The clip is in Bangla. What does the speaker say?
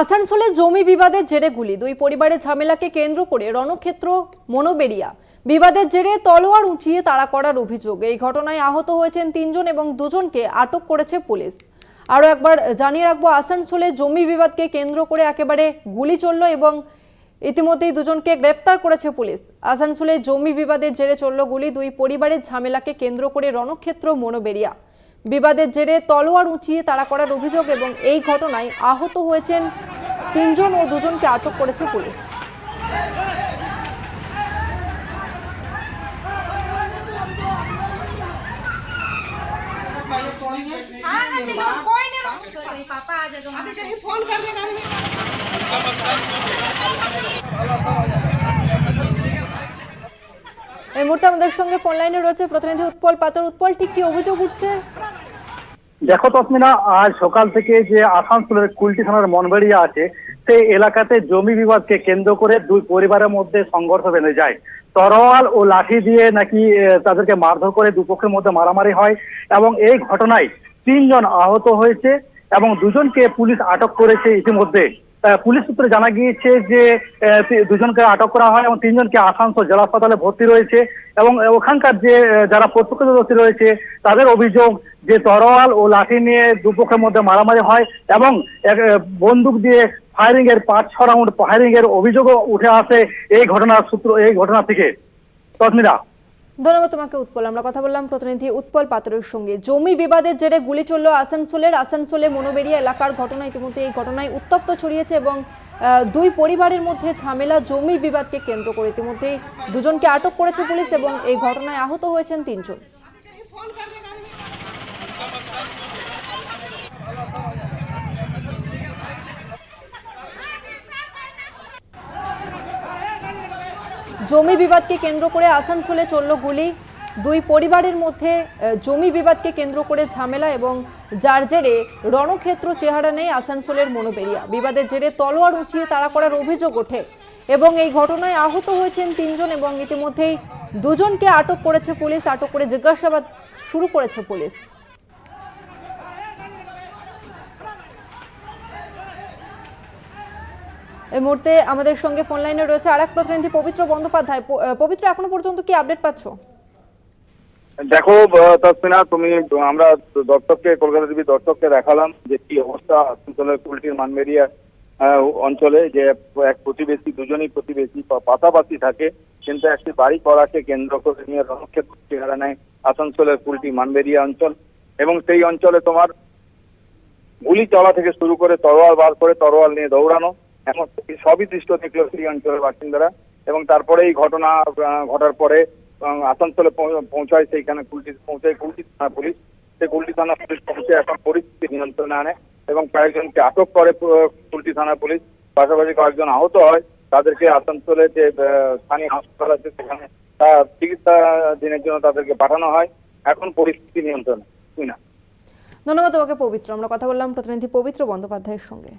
আসানসোলে জমি বিবাদের জেরে গুলি, দুই পরিবারের ঝামেলাকে কেন্দ্র করে রণক্ষেত্র মনোবেরিয়া। বিবাদের জেরে তলোয়ার উঁচিয়ে তাড়া করার অভিযোগ। এই ঘটনায় আহত হয়েছেন তিনজন এবং দুজনকে আটক করেছে পুলিশ। আরও একবার জানিয়ে রাখবো, আসানসোলে জমি বিবাদকে কেন্দ্র করে একেবারে গুলি চলল এবং ইতিমধ্যেই দুজনকে গ্রেফতার করেছে পুলিশ। আসানসোলে জমি বিবাদের জেরে চলল গুলি, দুই পরিবারের ঝামেলাকে কেন্দ্র করে রণক্ষেত্র মনোবেরিয়া। বিবাদের জেরে তলোয়ার উঁচিয়ে তাড়া করার অভিযোগ এবং এই ঘটনায় আহত হয়েছেন তিনজন ও দুজনকে আটক করেছে পুলিশ। এই মুহূর্তে আমাদের সঙ্গে ফোন লাইনে রয়েছে প্রতিনিধি উৎপল পাতর। উৎপল, ঠিক কি অভিযোগ উঠছে? দেখো তসমিনা, আজ সকাল থেকে যে আসানসোলের কুলটি থানার মনবেড়িয়া আছে সেই এলাকাতে জমি বিবাদকে কেন্দ্র করে দুই পরিবারের মধ্যে সংঘর্ষ বেঁধে যায়। তরোয়াল ও লাঠি দিয়ে নাকি তাদেরকে মারধর করে দুপক্ষের মধ্যে মারামারি হয় এবং এই ঘটনায় তিনজন আহত হয়েছে এবং দুজনকে পুলিশ আটক করেছে ইতিমধ্যে। পুলিশ সূত্রে জানা গিয়েছে যে দুজনকে আটক করা হয় এবং তিনজনকে আসানসোল জেলা হাসপাতালে ভর্তি রয়েছে এবং ওখানকার যে যারা প্রত্যক্ষদর্শী রয়েছে তাদের অভিযোগ যে তরোয়াল ও লাঠি নিয়ে দুপক্ষের মধ্যে মারামারি হয় এবং বন্দুক দিয়ে ফায়ারিং এর 5-6 রাউন্ড ফায়ারিং এর অভিযোগও উঠে আসে এই ঘটনা থেকে। তসমিনা, ধন্যবাদ তোমাকে উৎপল। আমরা কথা বললাম প্রতিনিধি উৎপল পাতরের সঙ্গে। জমি বিবাদের জেরে গুলি চলল আসানসোলে মনোবেরিয়া এলাকার ঘটনা। ইতিমধ্যে এই ঘটনায় উত্তপ্ত ছড়িয়েছে এবং দুই পরিবারের মধ্যে ঝামেলা জমি বিবাদকে কেন্দ্র করে ইতিমধ্যেই দুজনকে আটক করেছে পুলিশ এবং এই ঘটনায় আহত হয়েছেন তিনজন। জমি বিবাদকে কেন্দ্র করে আসানসোলে চলল গুলি, দুই পরিবারের মধ্যে জমি বিবাদকে কেন্দ্র করে ঝামেলা এবং যার জেরে রণক্ষেত্র চেহারা নেই আসানসোলের মনোবেরিয়া। বিবাদের জেরে তলোয়ার উঁচিয়ে তাড়া করার অভিযোগ ওঠে এবং এই ঘটনায় আহত হয়েছেন তিনজন এবং ইতিমধ্যেই দুজনকে আটক করেছে পুলিশ। আটক করে জিজ্ঞাসাবাদ শুরু করেছে পুলিশ। এই মুহূর্তে আমাদের সঙ্গে ফোন লাইনে রয়েছে আরেক প্রতিনিধি পবিত্র বন্দ্যোপাধ্যায়। পবিত্র, এখনো পর্যন্ত কি আপডেট পাচ্ছ? দেখো তসমিনা, আমরা কলকাতা টিভি দর্শককে দেখালাম যে কি অবস্থা আসানসোলের কুলটির মানবেরিয়া অঞ্চলে, যে এক প্রতিবেশী, দুজনই প্রতিবেশী পাশাপাশি থাকে কিন্তু একটি বাড়ি করাকে কেন্দ্র করে নিয়ে রণক্ষেত্র চেহারা নেয় আসানসোলের কুলটি মানবেরিয়া অঞ্চল। এবং সেই অঞ্চলে তোমার গুলি চলা থেকে শুরু করে তরোয়াল বার করে তরোয়াল নিয়ে দৌড়ানো এমন সবই দৃশ্য দেখলো সেই অঞ্চলের বাসিন্দারা। এবং তারপরে এই ঘটনা ঘটার পরে আসানসোলে পৌঁছায়, সেইখানে কুলটি থানা পুলিশ। সেই কুলটি থানা পুলিশ পৌঁছে এখন পরিস্থিতি নিয়ন্ত্রণে আনে এবং কয়েকজনকে আটক করে কুলটি থানা পুলিশ। পাশাপাশি কয়েকজন আহত হয়, তাদেরকে আসানসোলে যে স্থানীয় হাসপাতাল আছে সেখানে চিকিৎসা দিনের জন্য তাদেরকে পাঠানো হয়। এখন পরিস্থিতি নিয়ন্ত্রণে। ধন্যবাদ তোমাকে পবিত্র। আমরা কথা বললাম প্রতিনিধি পবিত্র বন্দ্যোপাধ্যায়ের সঙ্গে।